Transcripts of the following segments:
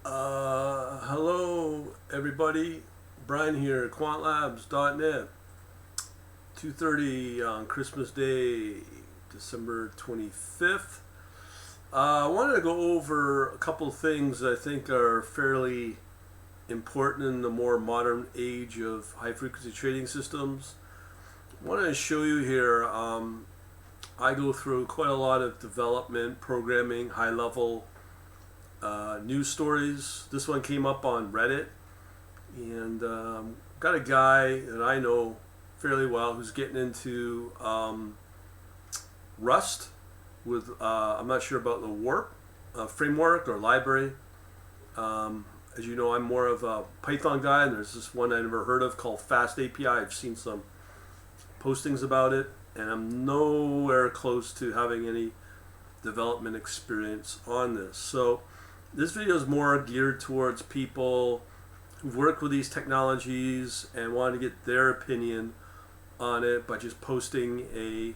Hello everybody, Brian here, quantlabs.net, 2:30 on Christmas Day, December 25th. I wanted to go over a couple of things that I think are fairly important in the more modern age of high frequency trading systems. I wanted to show you here, I go through quite a lot of development, programming, high level news stories. This one came up on Reddit, and got a guy that I know fairly well who's getting into Rust with I'm not sure about the Warp framework or library. As you know, I'm more of a Python guy, and there's this one I never heard of called Fast API. I've seen some postings about it, and I'm nowhere close to having any development experience on this. So this video is more geared towards people who've worked with these technologies and want to get their opinion on it by just posting a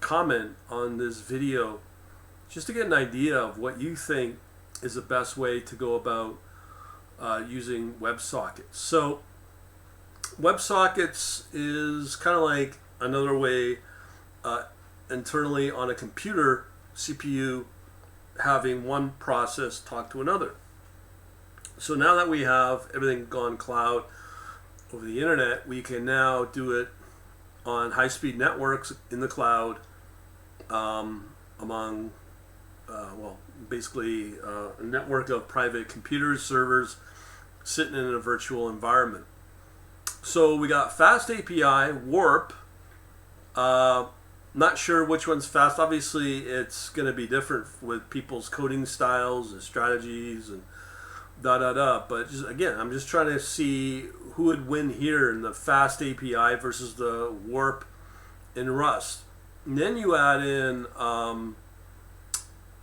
comment on this video, just to get an idea of what you think is the best way to go about using WebSockets. So WebSockets is kind of like another way internally on a computer CPU having one process talk to another. So now that we have everything gone cloud over the internet, we can now do it on high-speed networks in the cloud among basically a network of private computers, servers, sitting in a virtual environment. So we got Fast API, Warp. Not sure which one's fast. Obviously, it's going to be different with people's coding styles and strategies and But just, again, I'm just trying to see who would win here in the Fast API versus the Warp in Rust. And then you add in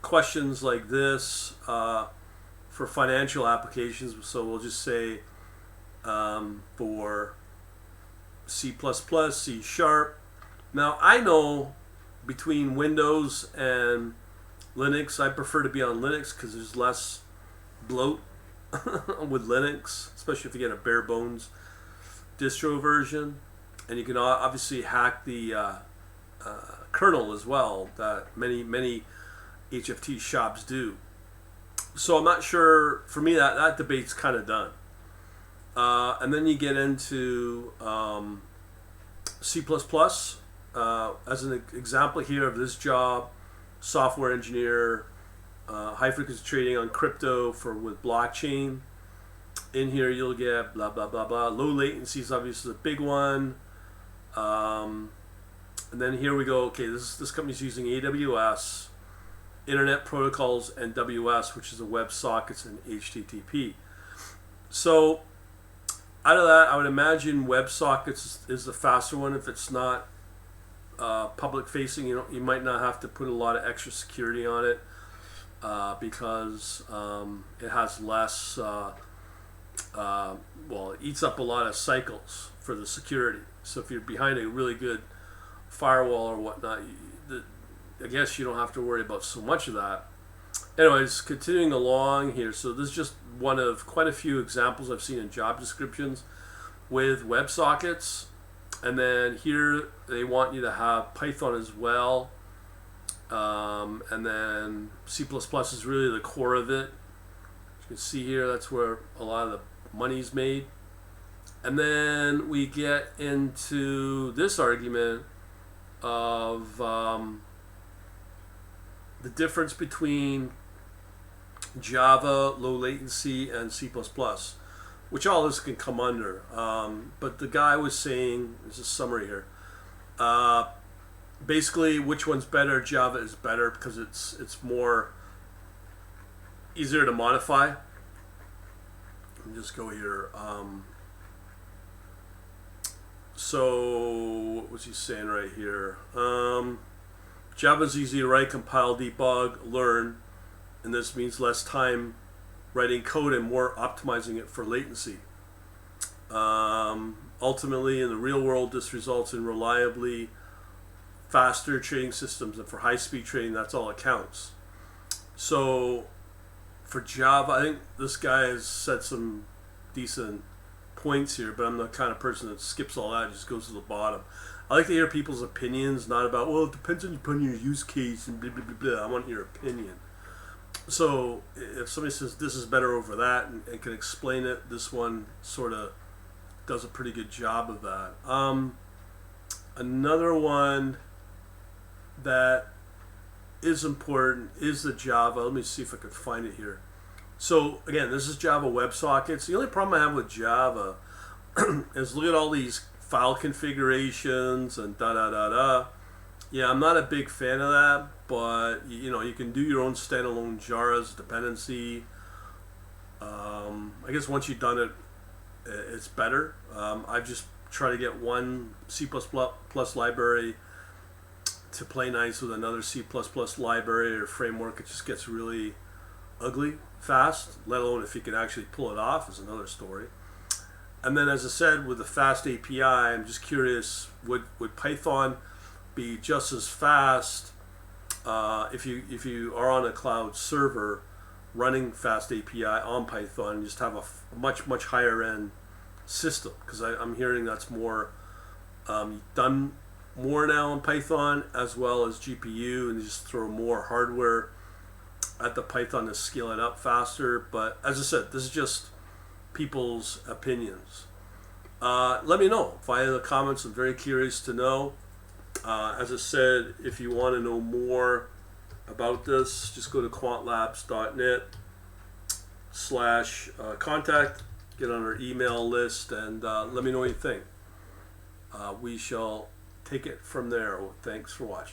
questions like this for financial applications. So we'll just say for C++, C#. Now, I know between Windows and Linux, I prefer to be on Linux because there's less bloat with Linux, especially if you get a bare bones distro version. And you can obviously hack the kernel as well, that many HFT shops do. So I'm not sure, for me that debate's kind of done. And then you get into C++. As an example here of this job, software engineer, high frequency trading on crypto with blockchain. In here you'll get blah blah blah blah. Low latency is obviously a big one. And then here we go. Okay, this company's using AWS, Internet Protocols, and WS, which is a WebSockets and HTTP. So out of that, I would imagine WebSockets is the faster one. If it's not public facing, you might not have to put a lot of extra security on it because it has less. It eats up a lot of cycles for the security. So if you're behind a really good firewall or whatnot, I guess you don't have to worry about so much of that. Anyways, continuing along here. So this is just one of quite a few examples I've seen in job descriptions with WebSockets. And then here they want you to have Python as well. And then C++ is really the core of it. As you can see here, that's where a lot of the money's made. And then we get into this argument of the difference between Java, low latency, and C++, which all this can come under. But the guy was saying, there's a summary here, basically which one's better. Java is better because it's more easier to modify. Let me just go here. So what was he saying right here? Java's easy to write, compile, debug, learn, and this means less time writing code and more optimizing it for latency. Ultimately, in the real world, this results in reliably faster trading systems, and for high-speed trading, that's all it counts. So for Java, I think this guy has said some decent points here, but I'm the kind of person that skips all that and just goes to the bottom. I like to hear people's opinions, not about, well, it depends on your use case and blah, blah, blah, blah. I want your opinion. So if somebody says this is better over that and can explain it, this one sort of does a pretty good job of that. Another one that is important is the Java. Let me see if I can find it here. So again, this is Java WebSockets. The only problem I have with Java is look at all these file configurations and da da da da. Yeah, I'm not a big fan of that, but you can do your own standalone jar as a dependency. I guess once you've done it, it's better. I've just tried to get one C++ library to play nice with another C++ library or framework. It just gets really ugly fast, let alone if you can actually pull it off is another story. And then, as I said, with the fast API, I'm just curious, would Python be just as fast if you are on a cloud server running fast API on Python and just have a much higher end system? Because I'm hearing that's more done more now on Python as well as GPU, and just throw more hardware at the Python to scale it up faster. But as I said, this is just people's opinions. Let me know via the comments. I'm very curious to know. As I said, if you want to know more about this, just go to quantlabs.net/contact, get on our email list, and let me know what you think. We shall take it from there. Thanks for watching.